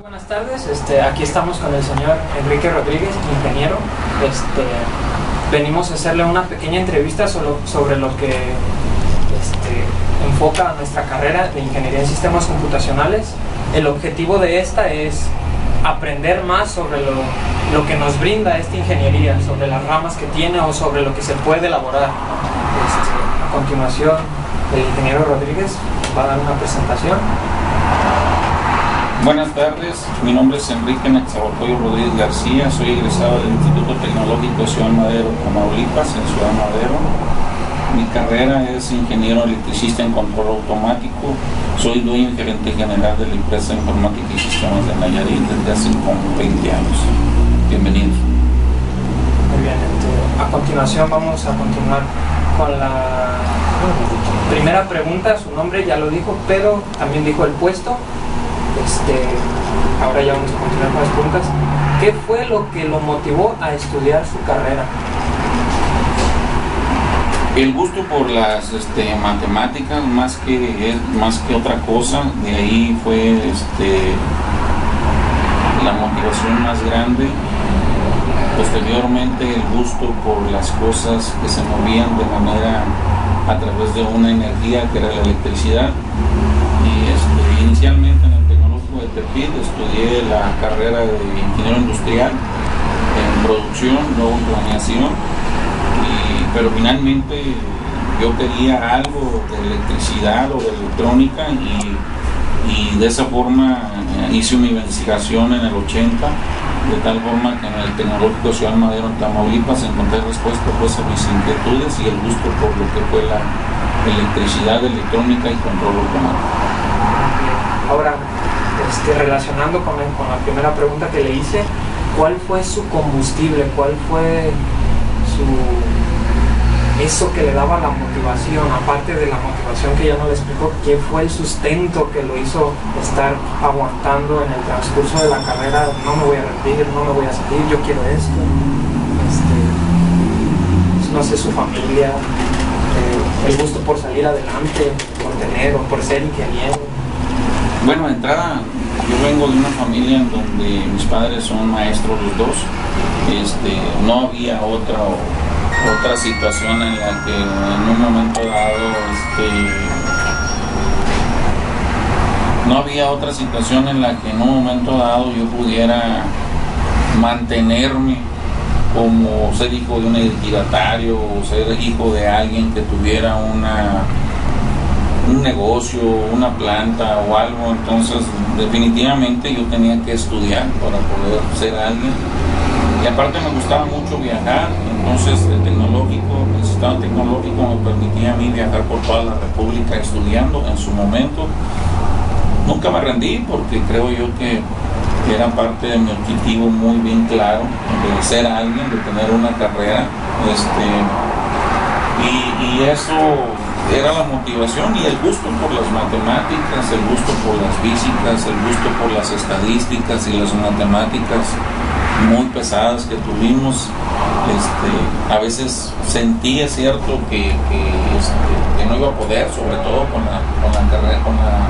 Buenas tardes, aquí estamos con el señor Enrique Rodríguez, ingeniero. Venimos a hacerle una pequeña entrevista sobre lo que enfoca a nuestra carrera de Ingeniería en Sistemas Computacionales. El objetivo de esta es aprender más sobre lo que nos brinda esta ingeniería, sobre las ramas que tiene o sobre lo que se puede elaborar. A continuación, el ingeniero Rodríguez va a dar una presentación. Buenas tardes, mi nombre es Enrique Nezahualcóyotl Rodríguez García, soy egresado del Instituto Tecnológico de Ciudad Madero, Tamaulipas, en Ciudad Madero. Mi carrera es ingeniero electricista en control automático, soy dueño y gerente general de la empresa de informática y sistemas de Nayarit desde hace como 20 años. Bienvenidos. Muy bien, a continuación vamos a continuar con la primera pregunta. Su nombre ya lo dijo, pero también dijo el puesto. Ahora ya vamos a continuar con las preguntas. ¿Qué fue lo que lo motivó a estudiar su carrera? El gusto por las matemáticas, más que otra cosa. De ahí fue la motivación más grande. Posteriormente el gusto por las cosas que se movían de manera a través de una energía que era la electricidad. Y inicialmente en el Tecnológico de Tepic estudié la carrera de ingeniero industrial en producción, luego en planeación, pero finalmente yo quería algo de electricidad o de electrónica y de esa forma hice mi investigación en el 80, de tal forma que en el Tecnológico de Ciudad Madero, en Tamaulipas, encontré respuesta pues, a mis inquietudes y el gusto por lo que fue la electricidad, electrónica y control automático. Ahora, relacionando con la primera pregunta que le hice, ¿cuál fue su combustible? ¿Cuál fue eso que le daba la motivación? Aparte de la motivación que ya no le explicó, ¿qué fue el sustento que lo hizo estar aguantando en el transcurso de la carrera? No me voy a rendir, no me voy a salir, yo quiero esto. No sé, su familia, el gusto por salir adelante, por tener o por ser ingeniero. Bueno, de entrada, yo vengo de una familia en donde mis padres son maestros los dos. No había otra situación en la que en un momento dado no había otra situación en la que en un momento dado yo pudiera mantenerme como ser hijo de un ejidatario o ser hijo de alguien que tuviera un negocio, una planta o algo. Entonces definitivamente yo tenía que estudiar para poder ser alguien, y aparte me gustaba mucho viajar. Entonces el sistema tecnológico me permitía a mí viajar por toda la república estudiando. En su momento nunca me rendí porque creo yo que era parte de mi objetivo muy bien claro, de ser alguien, de tener una carrera, y eso era la motivación, y el gusto por las matemáticas, el gusto por las físicas, el gusto por las estadísticas y las matemáticas muy pesadas que tuvimos. A veces sentía cierto que no iba a poder, sobre todo con la carrera, con la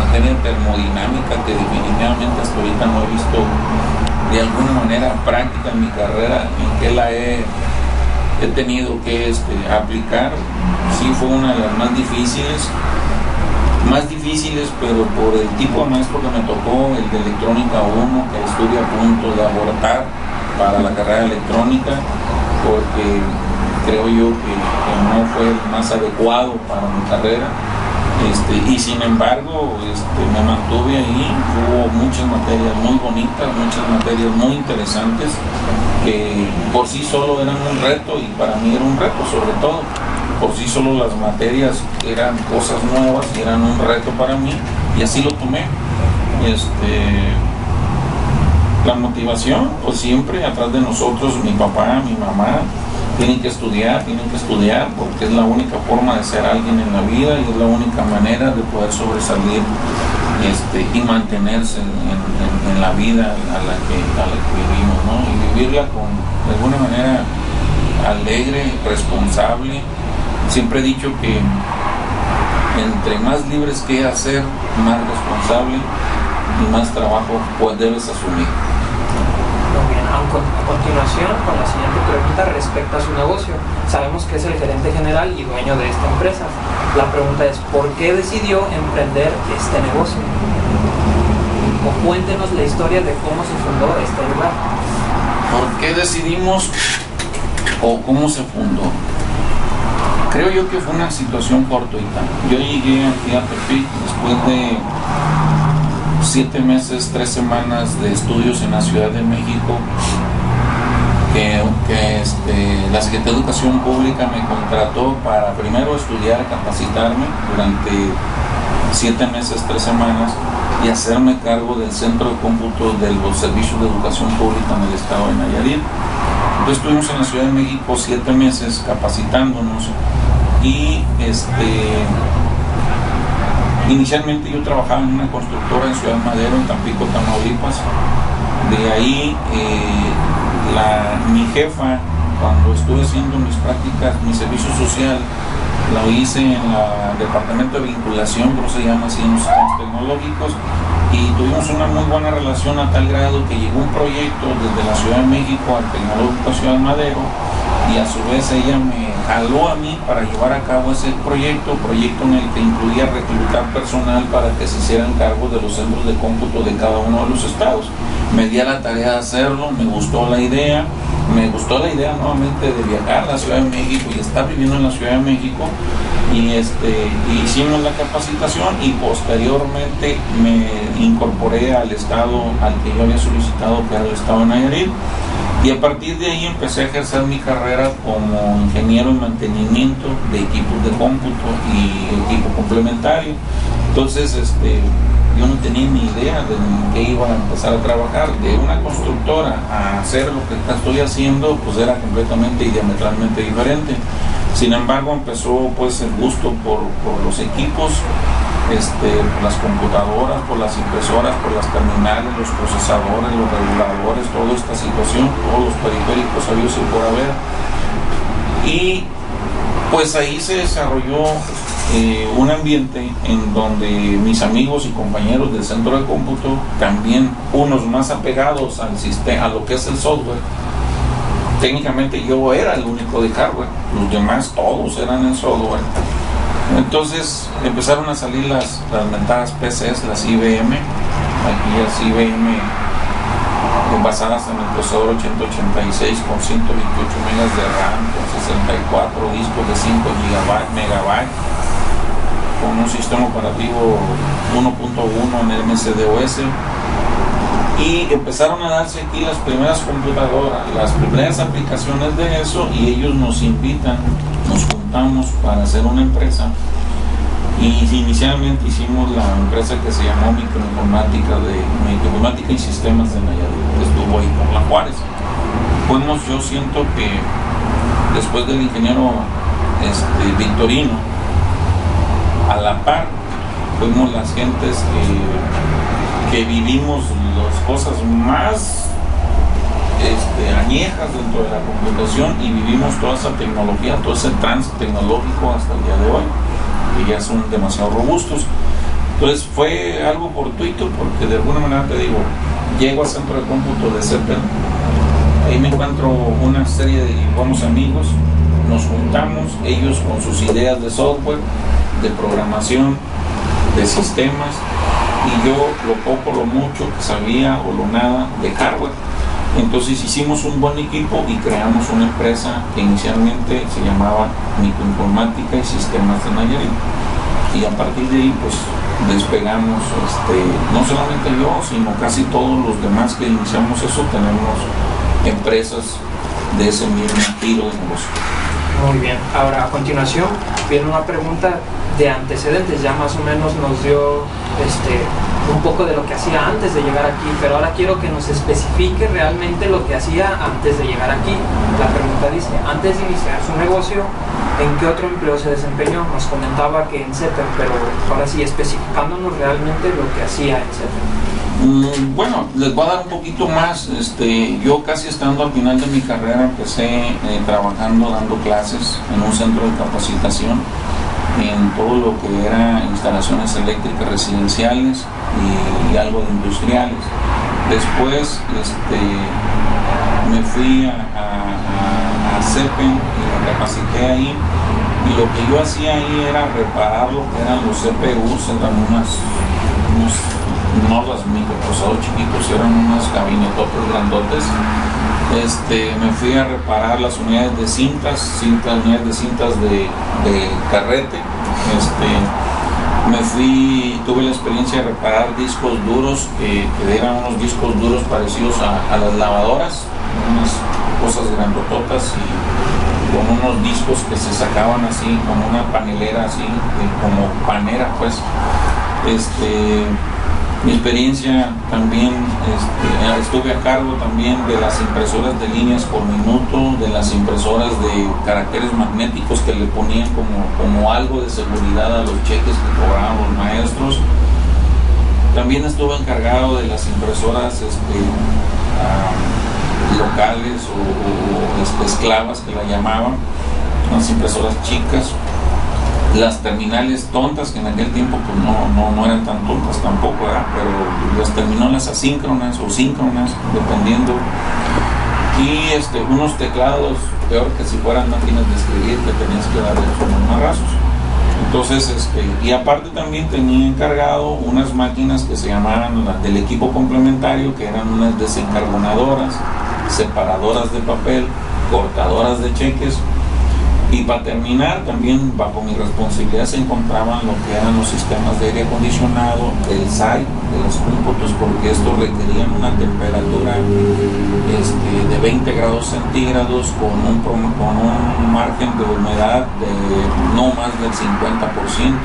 materia de termodinámica, que definitivamente hasta ahorita no he visto de alguna manera práctica en mi carrera, en que la he tenido que aplicar. Sí, fue una de las más difíciles, pero por el tipo de maestro que me tocó, el de electrónica 1, que estuve a punto de abortar para la carrera de electrónica, porque creo yo que no fue el más adecuado para mi carrera. Y sin embargo me mantuve ahí. Hubo muchas materias muy bonitas, muchas materias muy interesantes que por sí solo eran un reto, y para mí era un reto. Sobre todo por sí solo las materias eran cosas nuevas y eran un reto para mí, y así lo tomé. La motivación, pues siempre atrás de nosotros, mi papá, mi mamá, tienen que estudiar, porque es la única forma de ser alguien en la vida, y es la única manera de poder sobresalir y mantenerse en la vida a la que vivimos, ¿no? Y vivirla de alguna manera alegre, responsable. Siempre he dicho que entre más libres que hacer, más responsable, y más trabajo pues debes asumir. Muy bien, a continuación con la siguiente pregunta respecto a su negocio. Sabemos que es el gerente general y dueño de esta empresa. La pregunta es, ¿por qué decidió emprender este negocio? O cuéntenos la historia de cómo se fundó este lugar. ¿Por qué decidimos o cómo se fundó? Creo yo que fue una situación fortuita. Yo llegué aquí a Tepic después de 7 meses, 3 semanas de estudios en la Ciudad de México, que la Secretaría de Educación Pública me contrató para primero estudiar, capacitarme durante 7 meses, 3 semanas y hacerme cargo del centro de cómputo de los servicios de educación pública en el estado de Nayarit. Entonces estuvimos en la Ciudad de México 7 meses capacitándonos y inicialmente yo trabajaba en una constructora en Ciudad Madero, en Tampico, Tamaulipas. De ahí mi jefa, cuando estuve haciendo mis prácticas, mi servicio social, lo hice en el departamento de vinculación, pero se llama así, en los sistemas tecnológicos, y tuvimos una muy buena relación a tal grado que llegó un proyecto desde la Ciudad de México al Tecnológico Ciudad Madero, y a su vez ella me jaló a mí para llevar a cabo ese proyecto en el que incluía reclutar personal para que se hicieran cargo de los centros de cómputo de cada uno de los estados. Me di a la tarea de hacerlo, me gustó la idea nuevamente de viajar a la Ciudad de México y estar viviendo en la Ciudad de México, y hicimos la capacitación y posteriormente me incorporé al estado al que yo había solicitado, que era el estado de Nayarit, y a partir de ahí empecé a ejercer mi carrera como ingeniero en mantenimiento de equipos de cómputo y equipo complementario. Entonces yo no tenía ni idea de qué iba a empezar a trabajar. De una constructora a hacer lo que estoy haciendo, pues era completamente y diametralmente diferente. Sin embargo, empezó pues el gusto por los equipos, por las computadoras, por las impresoras, por las terminales, los procesadores, los reguladores, toda esta situación, todos los periféricos habidos y por haber. Y pues ahí se desarrolló un ambiente en donde mis amigos y compañeros del centro de cómputo, también unos más apegados al sistema, a lo que es el software. Técnicamente yo era el único de hardware, los demás todos eran en software. Entonces empezaron a salir las mentadas PCs, las IBM, aquí las IBM basadas en el procesador 8086 con 128 megas de RAM, con 64 discos de 5 megabytes, con un sistema operativo 1.1 en el MS-DOS, y empezaron a darse aquí las primeras computadoras, las primeras aplicaciones de eso, y ellos nos invitan, nos juntamos para hacer una empresa, y inicialmente hicimos la empresa que se llamó Microinformática y Sistemas de Nayarit, que estuvo ahí por La Juárez. Fuimos, yo siento que después del ingeniero Victorino, a la par, fuimos las gentes que vivimos las cosas más añejas dentro de la computación, y vivimos toda esa tecnología, todo ese trance tecnológico hasta el día de hoy, que ya son demasiado robustos. Entonces fue algo fortuito, porque de alguna manera te digo, llego al centro de cómputo de CEPEL, ahí me encuentro una serie de buenos amigos, nos juntamos, ellos con sus ideas de software, de programación, de sistemas, y yo lo poco, lo mucho que sabía o lo nada de hardware. Entonces hicimos un buen equipo y creamos una empresa que inicialmente se llamaba Microinformática y Sistemas de Nayarit, y a partir de ahí pues despegamos, no solamente yo, sino casi todos los demás que iniciamos eso, tenemos empresas de ese mismo estilo de negocio. Muy bien, ahora a continuación viene una pregunta de antecedentes, ya más o menos nos dio un poco de lo que hacía antes de llegar aquí, pero ahora quiero que nos especifique realmente lo que hacía antes de llegar aquí. La pregunta dice, antes de iniciar su negocio, ¿en qué otro empleo se desempeñó? Nos comentaba que en CEPEL, pero ahora sí, especificándonos realmente lo que hacía en CEPEL. Bueno, les voy a dar un poquito más. Yo casi estando al final de mi carrera empecé trabajando, dando clases en un centro de capacitación. en todo lo que era instalaciones eléctricas residenciales y algo de industriales. Después me fui a CEPEN y me capacité ahí, y lo que yo hacía ahí era reparar lo que eran los CPUs. Eran no los microprocesadores chiquitos, eran unos gabinetotes grandotes. Me fui a reparar las unidades de cintas de carrete. Tuve la experiencia de reparar discos duros, que eran unos discos duros parecidos a las lavadoras, unas cosas grandototas y con unos discos que se sacaban así, como una panelera así, como panera pues. Mi experiencia también, estuve a cargo también de las impresoras de líneas por minuto, de las impresoras de caracteres magnéticos que le ponían como algo de seguridad a los cheques que cobraban los maestros. También estuve encargado de las impresoras locales o esclavas, que la llamaban, las impresoras chicas. Las terminales tontas, que en aquel tiempo pues no eran tan tontas tampoco, ¿verdad? Pero las terminales asíncronas o síncronas, dependiendo. Y unos teclados, peor que si fueran máquinas de escribir, que tenías que darle unos marrazos. Entonces, y aparte también tenía encargado unas máquinas que se llamaban del equipo complementario, que eran unas desencarbonadoras, separadoras de papel, cortadoras de cheques. Y para terminar, también bajo mi responsabilidad se encontraban lo que eran los sistemas de aire acondicionado, el SAI, de los cómputos, porque estos requerían una temperatura de 20 grados centígrados con un margen de humedad de no más del 50%.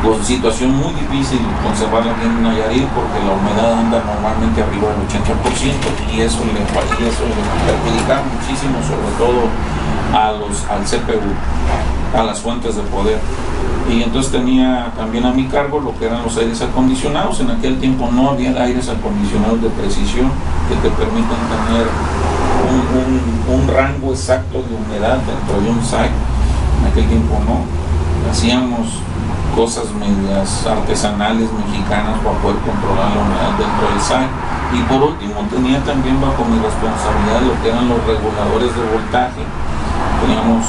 Pues situación muy difícil conservarla aquí en Nayarit, porque la humedad anda normalmente arriba del 80%, y eso le perjudicaba muchísimo, sobre todo al CPU, a las fuentes de poder. Y entonces tenía también a mi cargo lo que eran los aires acondicionados. En aquel tiempo no había aires acondicionados de precisión que te permitan tener un rango exacto de humedad dentro de un site. En aquel tiempo no. Hacíamos cosas medias artesanales mexicanas para poder controlar la humedad dentro del site. Y por último tenía también bajo mi responsabilidad lo que eran los reguladores de voltaje. Teníamos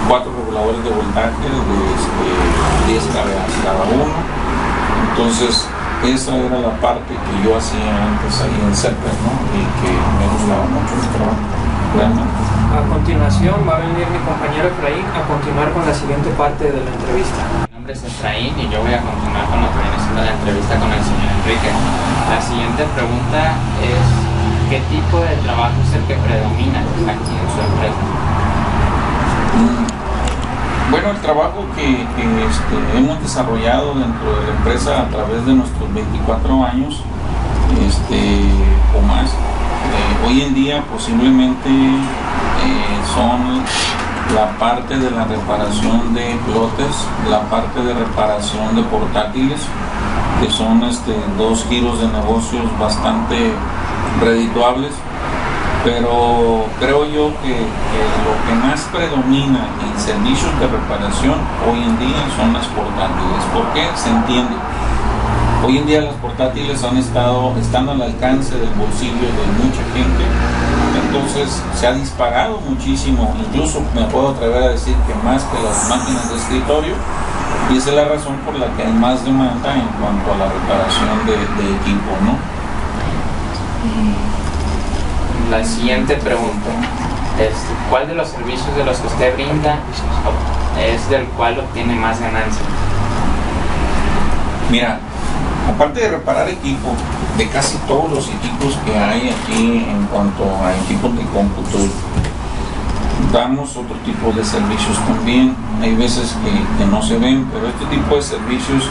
4 reguladores de voltaje de 10 kVA cada uno. Entonces esa era la parte que yo hacía antes ahí en CEPEN, ¿no? Y que me gustaba mucho el trabajo, realmente. A continuación va a venir mi compañero Efraín a continuar con la siguiente parte de la entrevista. Mi nombre es Efraín y yo voy a continuar con lo que viene siendo la entrevista con el señor Enrique. La siguiente pregunta es: ¿qué tipo de trabajo es el que predomina aquí en su empresa? Bueno, el trabajo que hemos desarrollado dentro de la empresa a través de nuestros 24 años o más, hoy en día posiblemente son la parte de la reparación de flotes, la parte de reparación de portátiles, que son dos giros de negocios bastante redituables. Pero creo yo que lo que más predomina en servicios de reparación hoy en día son las portátiles. ¿Por qué? Se entiende. Hoy en día las portátiles están al alcance del bolsillo de mucha gente. Entonces se ha disparado muchísimo, incluso me puedo atrever a decir que más que las máquinas de escritorio, y esa es la razón por la que hay más demanda en cuanto a la reparación de equipo, ¿no? La siguiente pregunta es: ¿cuál de los servicios de los que usted brinda es del cual obtiene más ganancia? Mira, aparte de reparar equipo, de casi todos los equipos que hay aquí en cuanto a equipos de cómputo, damos otro tipo de servicios también. Hay veces que no se ven, pero este tipo de servicios,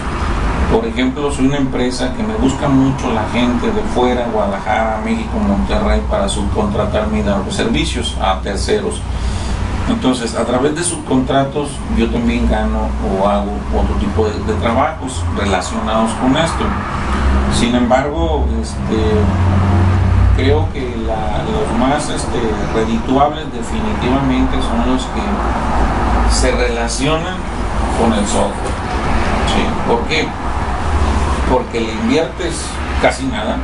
por ejemplo, soy una empresa que me busca mucho la gente de fuera, Guadalajara, México, Monterrey, para subcontratarme y dar servicios a terceros. Entonces, a través de subcontratos, yo también gano o hago otro tipo de trabajos relacionados con esto. Sin embargo, creo que los más redituables definitivamente son los que se relacionan con el software. ¿Sí? ¿Por qué? Porque le inviertes casi nada